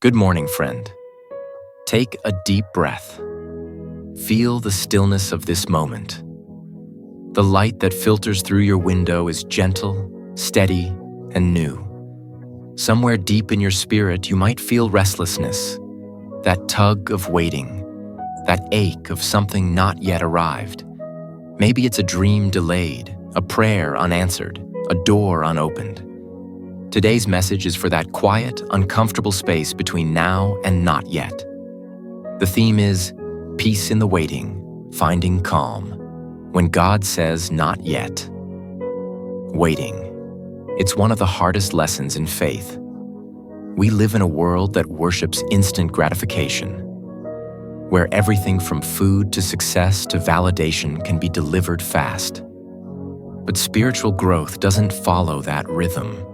Good morning, friend. Take a deep breath. Feel the stillness of this moment. The light that filters through your window is gentle, steady, and new. Somewhere deep in your spirit, you might feel restlessness, that tug of waiting, that ache of something not yet arrived. Maybe it's a dream delayed, a prayer unanswered, a door unopened. Today's message is for that quiet, uncomfortable space between now and not yet. The theme is peace in the waiting, finding calm. When God says not yet. Waiting. It's one of the hardest lessons in faith. We live in a world that worships instant gratification, where everything from food to success to validation can be delivered fast. But spiritual growth doesn't follow that rhythm.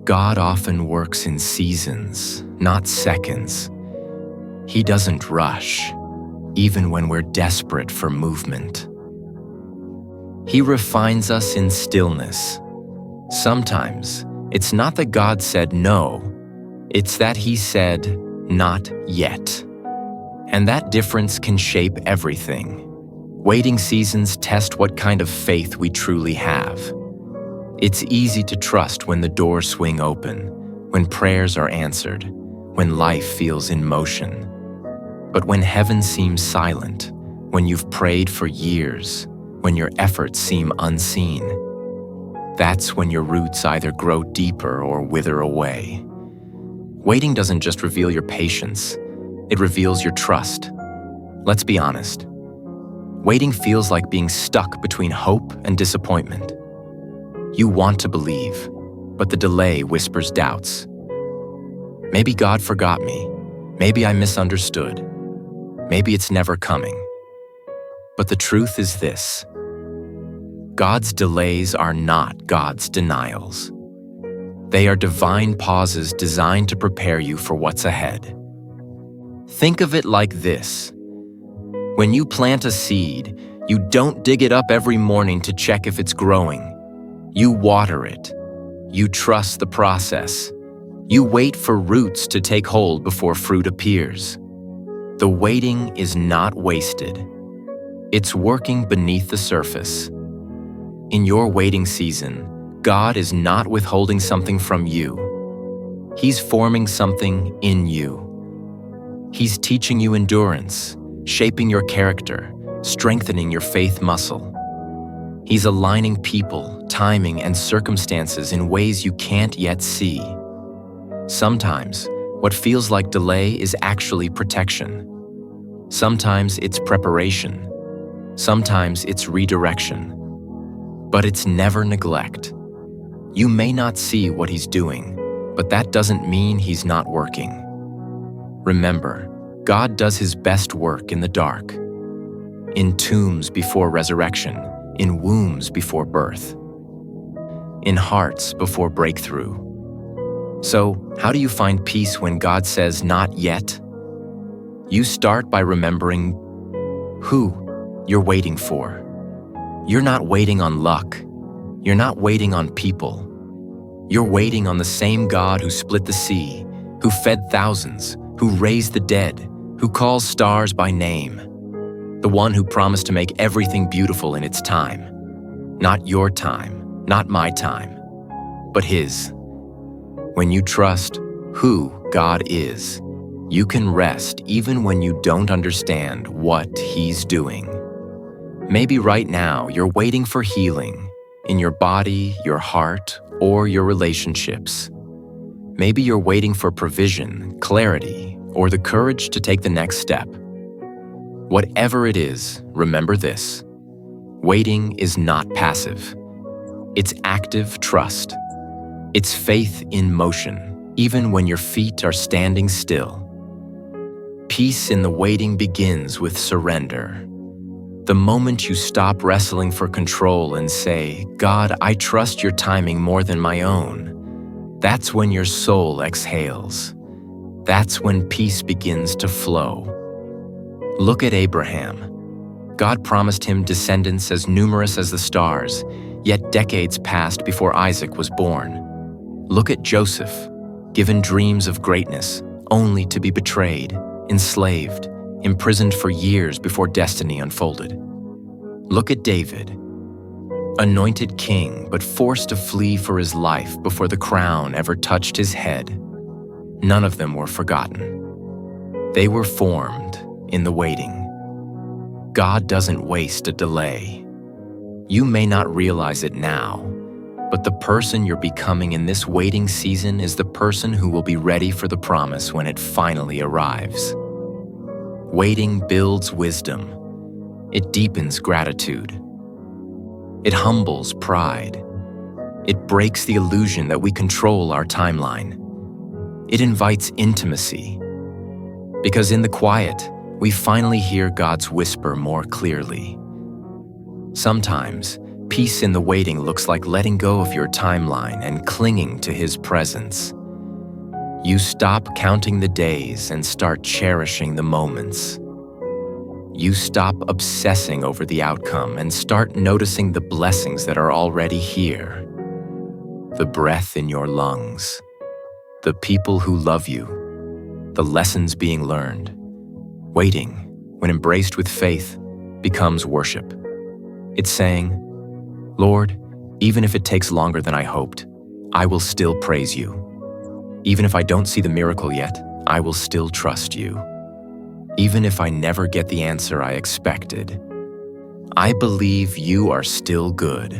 God often works in seasons, not seconds. He doesn't rush, even when we're desperate for movement. He refines us in stillness. Sometimes, it's not that God said no, it's that He said, not yet. And that difference can shape everything. Waiting seasons test what kind of faith we truly have. It's easy to trust when the doors swing open, when prayers are answered, when life feels in motion. But when heaven seems silent, when you've prayed for years, when your efforts seem unseen, that's when your roots either grow deeper or wither away. Waiting doesn't just reveal your patience, it reveals your trust. Let's be honest. Waiting feels like being stuck between hope and disappointment. You want to believe, but the delay whispers doubts. Maybe God forgot me. Maybe I misunderstood. Maybe it's never coming. But the truth is this: God's delays are not God's denials. They are divine pauses designed to prepare you for what's ahead. Think of it like this. When you plant a seed, you don't dig it up every morning to check if it's growing. You water it. You trust the process. You wait for roots to take hold before fruit appears. The waiting is not wasted. It's working beneath the surface. In your waiting season, God is not withholding something from you. He's forming something in you. He's teaching you endurance, shaping your character, strengthening your faith muscle. He's aligning people, timing, and circumstances in ways you can't yet see. Sometimes, what feels like delay is actually protection. Sometimes it's preparation. Sometimes it's redirection. But it's never neglect. You may not see what He's doing, but that doesn't mean He's not working. Remember, God does His best work in the dark, in tombs before resurrection, in wombs before birth, in hearts before breakthrough. So, how do you find peace when God says not yet? You start by remembering who you're waiting for. You're not waiting on luck. You're not waiting on people. You're waiting on the same God who split the sea, who fed thousands, who raised the dead, who calls stars by name. The one who promised to make everything beautiful in its time. Not your time, not my time, but His. When you trust who God is, you can rest even when you don't understand what He's doing. Maybe right now you're waiting for healing in your body, your heart, or your relationships. Maybe you're waiting for provision, clarity, or the courage to take the next step. Whatever it is, remember this: waiting is not passive. It's active trust. It's faith in motion, even when your feet are standing still. Peace in the waiting begins with surrender. The moment you stop wrestling for control and say, God, I trust your timing more than my own, that's when your soul exhales. That's when peace begins to flow. Look at Abraham. God promised him descendants as numerous as the stars, yet decades passed before Isaac was born. Look at Joseph, given dreams of greatness, only to be betrayed, enslaved, imprisoned for years before destiny unfolded. Look at David, anointed king, but forced to flee for his life before the crown ever touched his head. None of them were forgotten. They were formed in the waiting. God doesn't waste a delay. You may not realize it now, but the person you're becoming in this waiting season is the person who will be ready for the promise when it finally arrives. Waiting builds wisdom. It deepens gratitude. It humbles pride. It breaks the illusion that we control our timeline. It invites intimacy. Because in the quiet, we finally hear God's whisper more clearly. Sometimes, peace in the waiting looks like letting go of your timeline and clinging to His presence. You stop counting the days and start cherishing the moments. You stop obsessing over the outcome and start noticing the blessings that are already here. The breath in your lungs, the people who love you, the lessons being learned. Waiting, when embraced with faith, becomes worship. It's saying, Lord, even if it takes longer than I hoped, I will still praise you. Even if I don't see the miracle yet, I will still trust you. Even if I never get the answer I expected, I believe you are still good.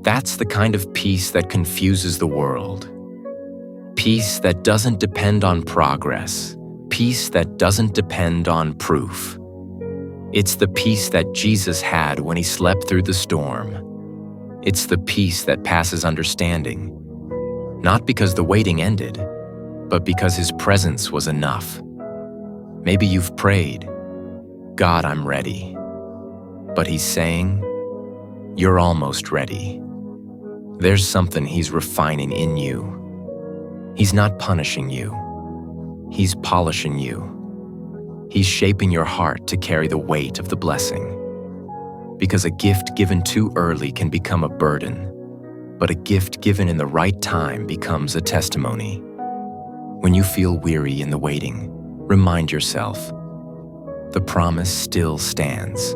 That's the kind of peace that confuses the world. Peace that doesn't depend on progress. Peace that doesn't depend on proof. It's the peace that Jesus had when He slept through the storm. It's the peace that passes understanding, not because the waiting ended, but because His presence was enough. Maybe you've prayed, God, I'm ready. But He's saying, you're almost ready. There's something He's refining in you. He's not punishing you. He's polishing you. He's shaping your heart to carry the weight of the blessing. Because a gift given too early can become a burden, but a gift given in the right time becomes a testimony. When you feel weary in the waiting, remind yourself, the promise still stands.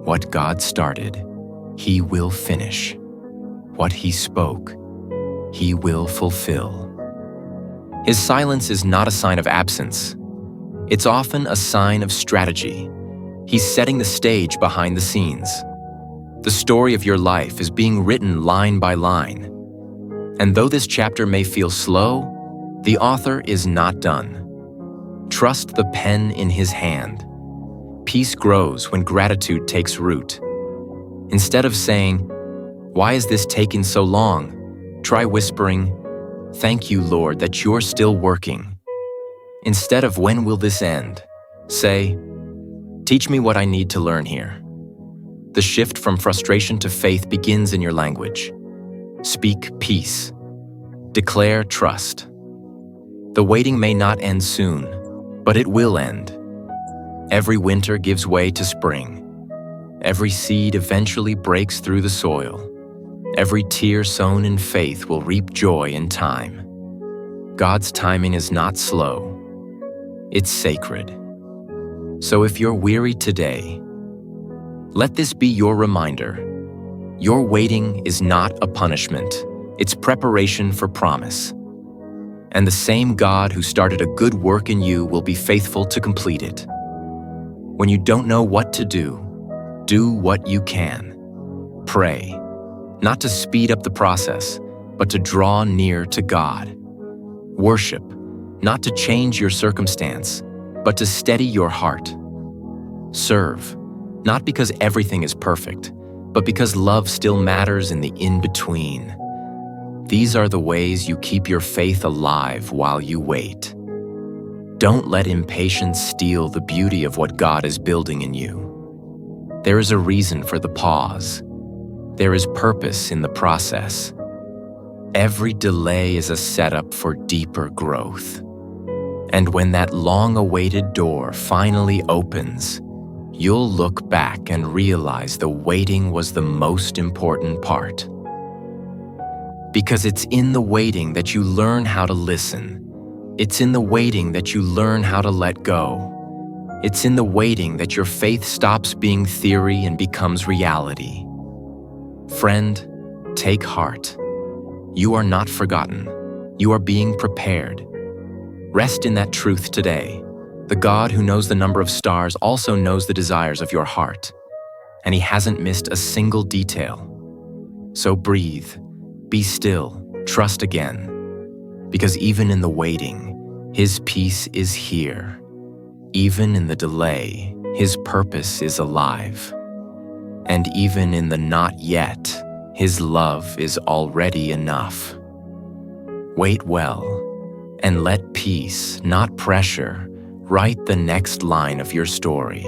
What God started, He will finish. What He spoke, He will fulfill. His silence is not a sign of absence. It's often a sign of strategy. He's setting the stage behind the scenes. The story of your life is being written line by line. And though this chapter may feel slow, the author is not done. Trust the pen in His hand. Peace grows when gratitude takes root. Instead of saying, "Why is this taking so long?" try whispering, "Thank you, Lord, that you're still working." Instead of "When will this end?" say, "Teach me what I need to learn here." The shift from frustration to faith begins in your language. Speak peace. Declare trust. The waiting may not end soon, but it will end. Every winter gives way to spring. Every seed eventually breaks through the soil. Every tear sown in faith will reap joy in time. God's timing is not slow. It's sacred. So if you're weary today, let this be your reminder. Your waiting is not a punishment. It's preparation for promise. And the same God who started a good work in you will be faithful to complete it. When you don't know what to do what you can. Pray, not to speed up the process, but to draw near to God. Worship, not to change your circumstance, but to steady your heart. Serve, not because everything is perfect, but because love still matters in the in-between. These are the ways you keep your faith alive while you wait. Don't let impatience steal the beauty of what God is building in you. There is a reason for the pause. There is purpose in the process. Every delay is a setup for deeper growth. And when that long-awaited door finally opens, you'll look back and realize the waiting was the most important part. Because it's in the waiting that you learn how to listen. It's in the waiting that you learn how to let go. It's in the waiting that your faith stops being theory and becomes reality. Friend, take heart. You are not forgotten. You are being prepared. Rest in that truth today. The God who knows the number of stars also knows the desires of your heart, and He hasn't missed a single detail. So breathe, be still, trust again, because even in the waiting, His peace is here. Even in the delay, His purpose is alive. And even in the not yet, His love is already enough. Wait well, and let peace, not pressure, write the next line of your story.